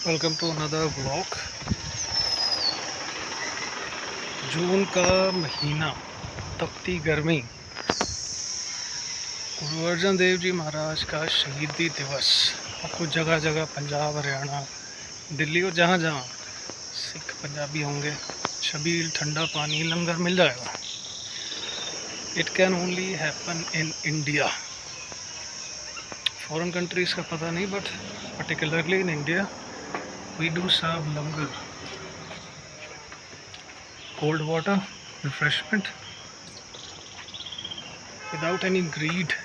Welcome to another vlog. जून का महीना, तपती गर्मी, गुरु अर्जन देव जी महाराज का शहीदी दिवस। आपको जगह जगह पंजाब, हरियाणा, दिल्ली और जहाँ जहाँ सिख पंजाबी होंगे, छबील, ठंडा पानी, लंगर मिल जाएगा। It can only happen in India. Foreign countries का पता नहीं, but particularly in India we do serve langar, cold water, refreshment without any greed.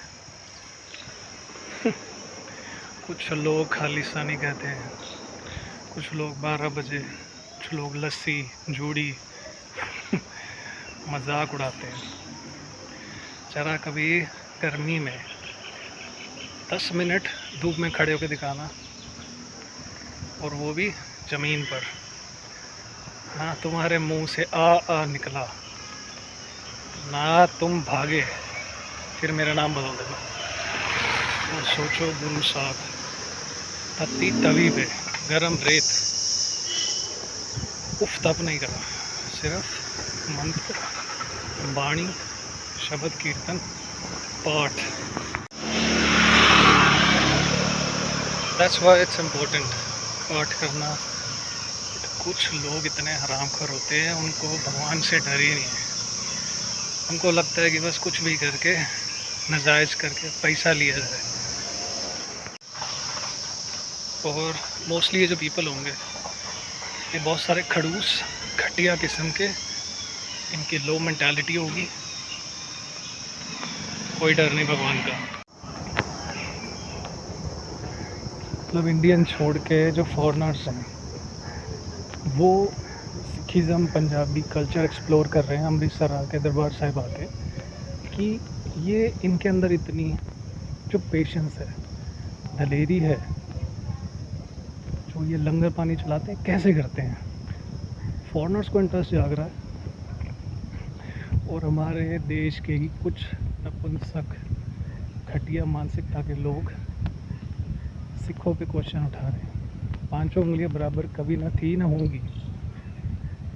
कुछ लोग खालिस्तानी कहते हैं, कुछ लोग 12 बजे, कुछ लोग लस्सी, जूड़ी मजाक उड़ाते हैं। जरा कभी गर्मी में 10 मिनट धूप में खड़े होकर दिखाना, और वो भी ज़मीन पर। ना तुम्हारे मुंह से आ निकला, ना तुम भागे, फिर मेरा नाम बदल देना। तो सोचो गुरु साहब, तत्ती तवी पे गरम रेत, उफ तप नहीं करा, सिर्फ मंत्र, वाणी, शब्द कीर्तन, पाठ। दैट्स व्हाई इट्स इम्पोर्टेंट पाठ करना। कुछ लोग इतने हरामखोर होते हैं, उनको भगवान से डर ही नहीं है। उनको लगता है कि बस कुछ भी करके, नाजायज़ करके पैसा लिया जाए। और मोस्टली ये जो पीपल होंगे, ये बहुत सारे खड़ूस, घटिया किस्म के, इनकी लो मेंटालिटी होगी, कोई डर नहीं भगवान का। मतलब इंडियन छोड़ के जो फॉरेनर्स हैं, वो सिखिज़म, पंजाबी कल्चर एक्सप्लोर कर रहे हैं अमृतसर आके, दरबार साहिब आके, कि ये इनके अंदर इतनी जो पेशेंस है, दलेरी है, जो ये लंगर पानी चलाते हैं कैसे करते हैं। फॉरेनर्स को इंटरेस्ट जाग रहा है, और हमारे देश के ही कुछ नपुंसक, घटिया मानसिकता के लोग सिखों पे क्वेश्चन उठा रहे हैं। पांचों उंगलियां बराबर कभी ना थी ना होंगी।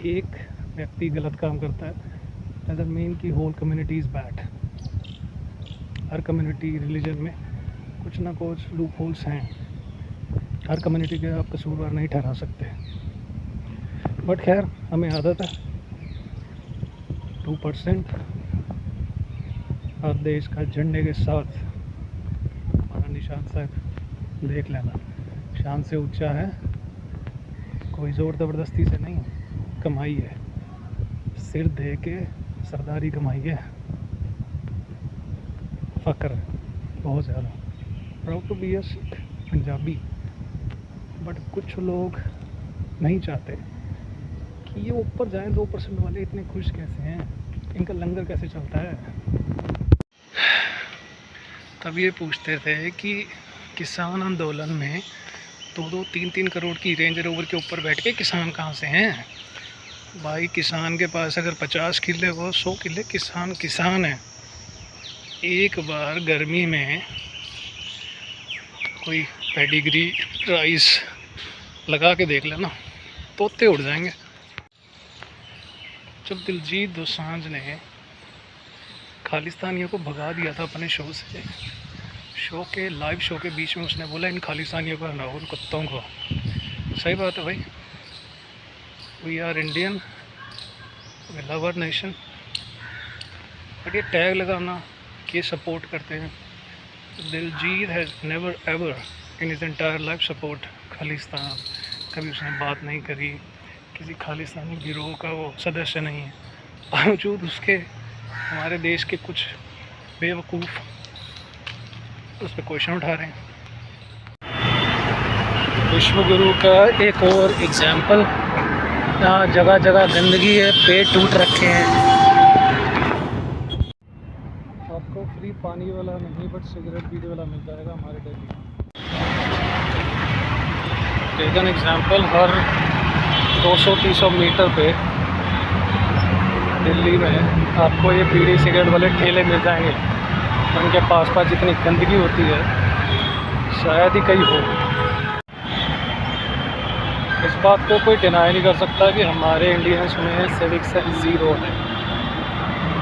एक व्यक्ति गलत काम करता है, डजंट मीन कि होल कम्युनिटी इज़ बैड। हर कम्युनिटी, रिलीजन में कुछ ना कुछ लूप होल्स हैं। हर कम्युनिटी के आप कसूरवार नहीं ठहरा सकते, बट खैर हमें आदत है। 2% हर देश का झंडे के साथ हमारा निशान साहब देख लेना, शान से ऊंचा है, कोई ज़ोर ज़बरदस्ती से नहीं, कमाई है, सिर दे के सरदारी कमाई है, फ़क्र बहुत ज़्यादा। Proud to be a Sikh Punjabi. But कुछ लोग नहीं चाहते कि ये ऊपर जाएं। 2% वाले इतने खुश कैसे हैं, इनका लंगर कैसे चलता है। तब ये पूछते थे कि किसान आंदोलन में 2-2, 3-3 करोड़ की रेंज रोवर के ऊपर बैठ के किसान कहाँ से हैं भाई। किसान के पास अगर 50 किले हो, 100 किले, किसान है। एक बार गर्मी में कोई पेडिग्री राइस लगा के देख लेना, तोते उड़ जाएंगे। जब दिलजीत दोसांझ ने खालिस्तानियों को भगा दिया था अपने शो से, लाइव शो के बीच में उसने बोला इन खालिस्तानियों को हटाओ, उन कुत्तों को। सही बात है भाई, we are Indian, we love our nation. But ये टैग लगाना कि सपोर्ट करते हैं, Diljit has never ever in his entire life support Khalistan. कभी उसने बात नहीं करी, किसी खालिस्तानी गिरोह का वो सदस्य नहीं है। बावजूद उसके हमारे देश के कुछ बेवकूफ़ उस पर क्वेश्चन उठा रहे हैं। विश्व गुरु का एक और एग्जाम्पल, यहाँ जगह जगह गंदगी है, पेट टूट रखे हैं। आपको फ्री पानी वाला नहीं, बट सिगरेट पीने वाला मिल जाएगा हमारे दिल्ली। टेक एन एग्जाम्पल, हर 200-300 मीटर पे दिल्ली में आपको ये बीड़ी सिगरेट वाले ठेले मिल जाएंगे। उनके पास जितनी गंदगी होती है शायद ही कहीं हो। इस बात को कोई डिनाई नहीं कर सकता कि हमारे इंडियंस में सिविक सेंस ज़ीरो है।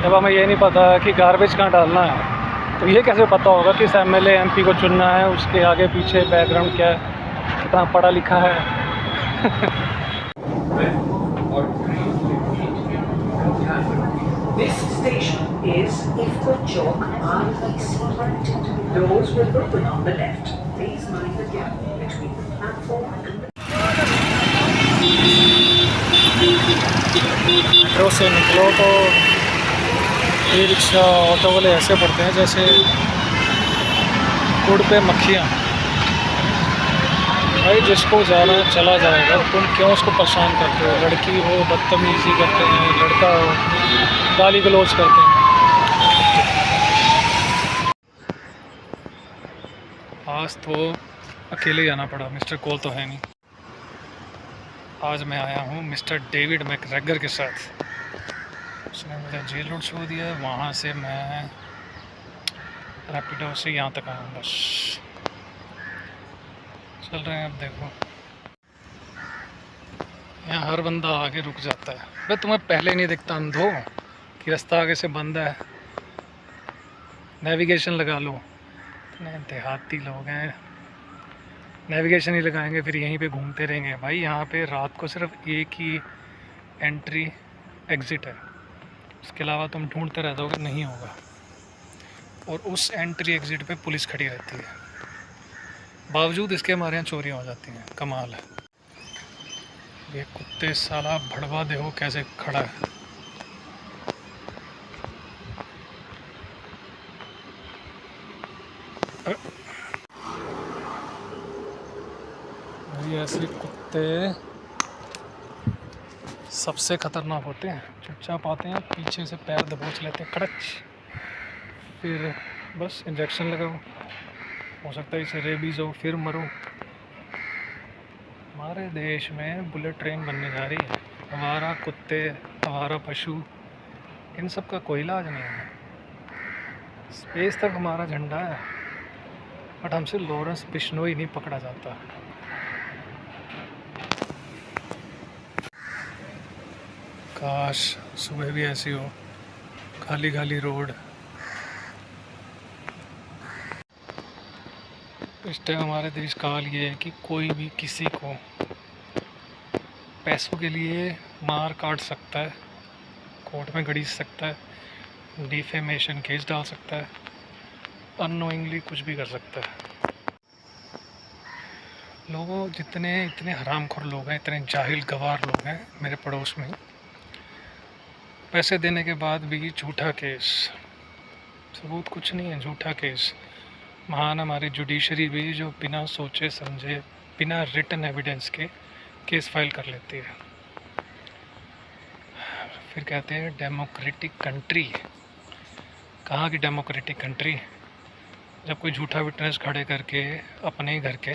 जब हमें ये नहीं पता कि गार्बेज कहाँ डालना है, तो ये कैसे पता होगा कि इस एमएलए एमपी को चुनना है, उसके आगे पीछे बैकग्राउंड क्या है, कितना पढ़ा लिखा है। This station is Ifko Chowk REC. Doors will open on the left. Please mind the gap between the platform and the... metro से निकलो तो ई रिक्शा ऑटो वाले ऐसे पड़ते हैं जैसे गुड़ पे मक्खियाँ। भाई जिसको जाना चला जाएगा, तुम क्यों उसको परेशान करते हो? लड़की हो बदतमीज़ी करते हैं, लड़का हो गाली गलौज करते हैं। आज तो अकेले जाना पड़ा, मिस्टर कोल तो है नहीं। आज मैं आया हूँ मिस्टर डेविड मैकग्रेगर के साथ। उसने मुझे जेल रोड शो दिया, वहाँ से मैं रैपिडो से यहाँ तक आया हूँ। बस चल रहे हैं, अब देखो यहाँ हर बंदा आगे रुक जाता है। भाई तुम्हें पहले नहीं दिखता अंधो कि रास्ता आगे से बंद है? नेविगेशन लगा लो। इतने देहाती लोग हैं, नेविगेशन ही लगाएंगे फिर यहीं पे घूमते रहेंगे। भाई यहाँ पे रात को सिर्फ एक ही एंट्री एग्ज़िट है, उसके अलावा तुम ढूंढते रह जाओगे, नहीं होगा। और उस एंट्री एग्ज़िट पे पुलिस खड़ी रहती है, बावजूद इसके हमारे यहाँ चोरियाँ हो जाती हैं। कमाल है। ये कुत्ते साला भड़वा देखो कैसे खड़ा है। ऐसे कुत्ते सबसे ख़तरनाक होते हैं। चुपचाप आते हैं, पीछे से पैर दबोच लेते हैं, कड़च, फिर बस इंजेक्शन लगाओ, हो सकता है इसे रेबीज़ हो, फिर मरो। हमारे देश में बुलेट ट्रेन बनने जा रही है। आवारा कुत्ते, आवारा पशु, इन सब का कोई इलाज नहीं है। स्पेस तक हमारा झंडा है, बट हमसे लॉरेंस बिश्नोई नहीं पकड़ा जाता। काश सुबह भी ऐसी हो, खाली खाली रोड। इस टाइम हमारे देश का हाल ये है कि कोई भी किसी को पैसों के लिए मार काट सकता है, कोर्ट में घड़ीस सकता है, डिफेमेशन केस डाल सकता है, अननोइंगली कुछ भी कर सकता है। लोगों जितने इतने हरामखोर लोग हैं, इतने जाहिल गवार लोग हैं मेरे पड़ोस में, पैसे देने के बाद भी झूठा केस, सबूत कुछ नहीं है, झूठा केस। महान हमारी जुडिशरी भी जो बिना सोचे समझे, बिना रिटन एविडेंस के केस फाइल कर लेती है। फिर कहते हैं डेमोक्रेटिक कंट्री। कहाँ की डेमोक्रेटिक कंट्री? जब कोई झूठा विटनेस खड़े करके अपने ही घर के